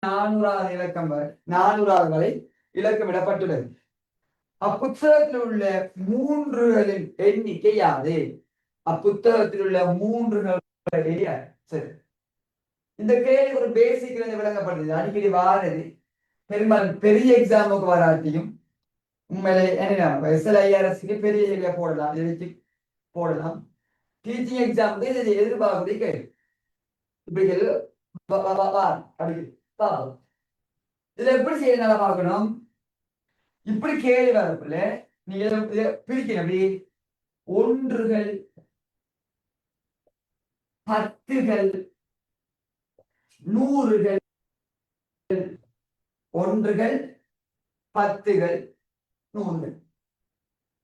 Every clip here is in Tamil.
400வது இலக்கம் 400வது வரை இலக்கமிடப்பட்டுள்ளது. அப்புத்தகத்தில் உள்ள மூன்றுகளின் எண்ணிக்கை யாது? அப்புத்தகத்தில் உள்ள மூன்றுகள் சரி, இந்த கேள்வி ஒரு பேசிக் விளங்கப்படுது. அடிக்கடி வாரது பெரும்பாலும் பெரிய எக்ஸாமுக்கு வராட்டியும் உண்மையிலே என்ன SLIRSக்கு பெரிய ஏரியா போடலாம், எழுதி போடலாம். டீச்சிங் எக்ஸாம் இதை எதிர்பார்க்கறதே கேள்வி. இப்படி இதுல எப்படி செய்ய நல்லா பார்க்கணும். இப்படி கேள்வி வரப்புல நீங்க பிரிக்கணும். அப்படி ஒன்றுகள், பத்துகள், நூறுகள், ஒன்றுகள், பத்துகள், நூறுகள்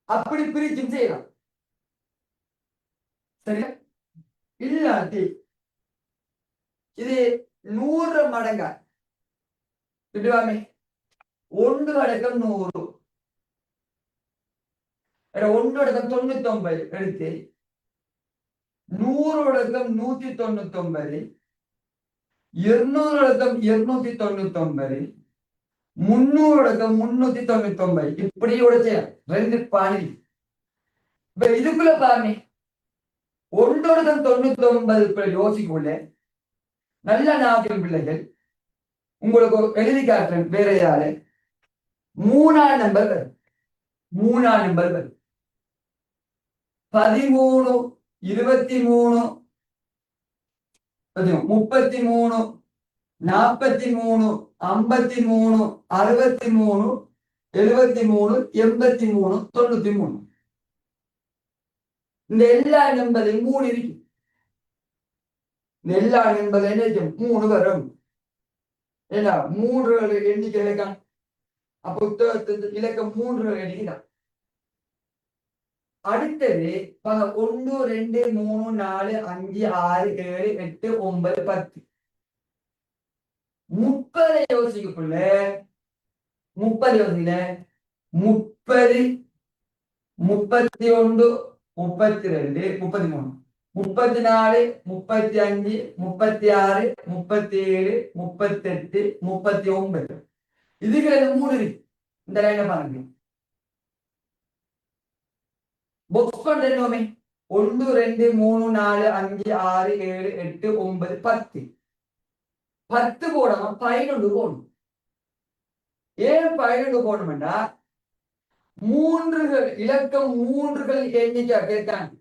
அப்படி பிரிச்சும் செய்யலாம். சரியா? இல்லாட்டி இது 100 மடங்கா விடுவாமே. 1 அடக்கம் 100, 1 அடக்கம் 99 எடுத்து 100 அடக்கம் 199, 200 அடக்கம் 299, 300 அடக்கம் 399 இப்படி செய்யலாம். 2 பாணி. இதுக்குள்ள பாருங்க, 1 அடக்கம் 99 யோசிக்குள்ள நல்ல நாட்கள் பிள்ளைகள் உங்களுக்கு எழுதி காட்டுறேன். வேற யாரு 3ஆம் நம்பர் 13, 23, 33, 33, 43, 53, 63, 73, 83, 93 இந்த எல்லா நம்பரையும் 3 இருக்கு. இந்த எல்லா நம்பர் என்ன 3 வரும். ஏன்னா 3 எண்ணிக்கை இலக்கம். அப்போ இலக்கம் 3 எண்ணிக்கை. அடுத்தது 1, 2, 3, 4, 5, 6, 7, 8, 9, 10. 30 யோசிக்கக்குள்ள 30 யோசிக்கல 30, 31, 32, 33, 34, 35, 36, 37, 38, 39 இதுக்கு 3 இருக்கு. இந்த லைனை பாருங்க. பாக்ஸ் கொண்டுமே 1, 2, 3, 4, 5, 6, 7, 8, 9, 10. 10 போடாம 11 போடணும். ஏன் 11 போடணும்டா, மூன்றுகள் இலக்கம் 3கள் எண்ணிக்கை கேட்காங்க.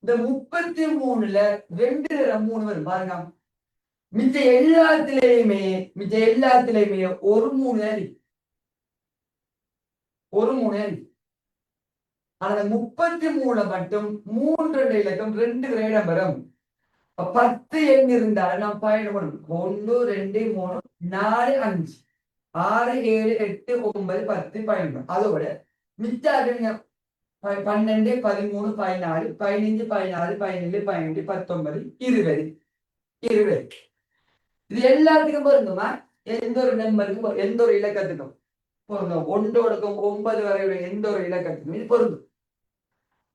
இந்த 33ல 2 3 வரும் பாருங்க. மிச்ச எல்லாத்திலையுமே ஒரு 3 இருக்கு. ஒரு 3 இருக்கு. ஆனா 33 மட்டும் 3 இலக்கம் 2 கிரேடம் வரும். 10 எண் இருந்தாலும் நாம் பயணப்படும். 1, 2, 3, 4, 5, 6, 7, 8, 9, 10 பயன்படும். அதோட மிச்சம் 12, 13, 14, 15, 16, 17, 18, 19, 20, 20 இது எல்லாத்துக்கும் பொருந்துமா? எந்த ஒரு நம்பருக்கும் எந்த ஒரு இலக்கத்துக்கும் பொருந்தும். 1 வரை எந்த ஒரு இலக்கத்துக்கும் இது பொருந்தும்.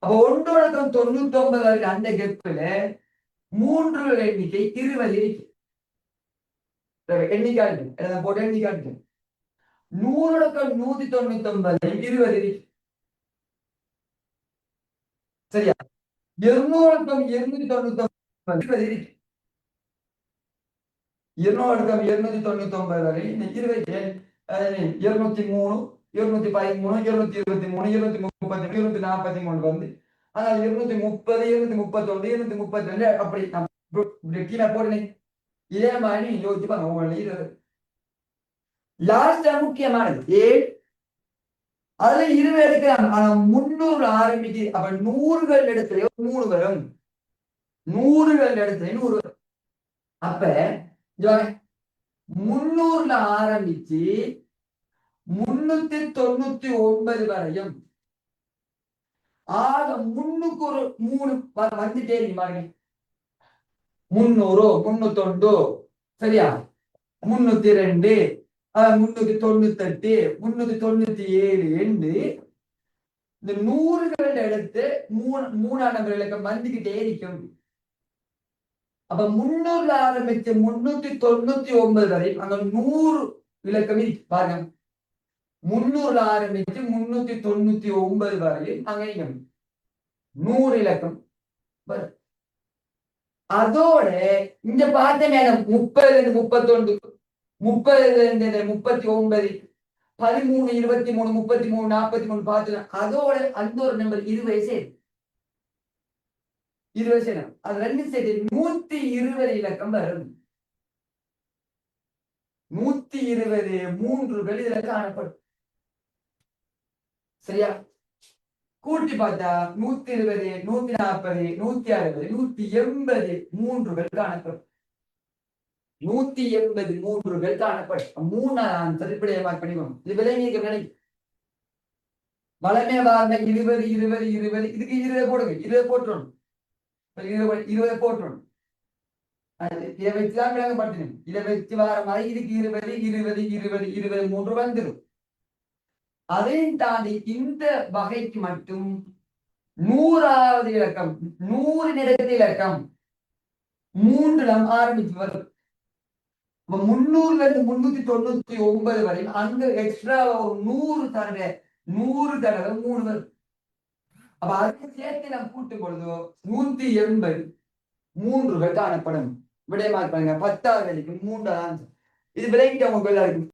அப்ப 1 99 வரை அந்த கெப்பில 3 எண்ணிக்கை 20 இருக்கு. எண்ணிக்காட்டு போட்டு எண்ணிக்காட்டு 100 199 20 இருக்கு. சரியா? 200 299 இருக்கு. 200 299 வரை 20 203, 213, 223, 230, 243 வந்து ஆனால் 230, 231, 232 அப்படி கீழே போடுனேன். இதே மாதிரி யோசிச்சு பாருங்க. உங்களுக்கு லாஸ்டா முக்கியமானது அதுல 20 எடுக்கலாம். ஆனா 300 ஆரம்பிக்கு. அப்ப 100கள் இடத்துல 3 வரும். 100கள் இடத்துல 100 வரும். அப்ப 300ல ஆரம்பிச்சு 399 வரையும் ஆக 3க்கு ஒரு 3 வந்துட்டே இருக்கு பாருங்க. 300, 301 சரியா? 302, 398, 397 என்று இந்த 100கள் எடுத்து 3ஆம் நம்பர் இலக்கம் வந்துகிட்டே இருக்கும். அப்ப 300 ஆரம்பிச்சு 399 வரை அங்க 100 இலக்கம் இருக்கு பாருங்க. 300 ஆரம்பிச்சு 399 வரை அங்க 100 இலக்கம். அதோட இங்க பார்த்தமே 30 31 30 39 13 23 33 43 பார்த்து அதோட அந்த ஒரு நம்பர் 20 சேர்த்து 20 சேரும். அது ரெண்டு சேர்த்து 120 இலக்கம் வரும். 120 மூன்று வெளியில காணப்படும். சரியா? கூட்டி பார்த்தா 120 140 160 180 மூன்றுகள் காணப்படும். 180 மூன்றுகள் காணப்படும். மூணாம் திருப்படியை மார்க் பண்ணிக்கணும். இது விலைநீக்க நினைக்கும். வளமே வாழ்ந்த 20 20 20 இதுக்கு 20 போடுங்க. 20 போட்டுரும். 20 போட்டுரும். இதை வச்சுதான் விளங்கப்படுத்தணும். இதை வச்சு வர மாதிரி இதுக்கு 20 20 20 23 வந்துடும். அதையும் தாண்டி இந்த வகைக்கு மட்டும் 100வது இலக்கம் 100 நிறத்த இலக்கம் 3 ஆரம்பிச்சு வரும். 300ல இருந்து 399 வரை அங்க எக்ஸ்ட்ரா ஒரு 100 தடவை 3 வரும். அப்ப அதை சேர்த்து நாம் கூட்டும் பொழுதோ 180 மூன்றுகள் காணப்படும். விடயமாக பாருங்க 10வது வரைக்கும் 3 இது விலைக்கிட்ட உங்களுக்கு இருக்கும்.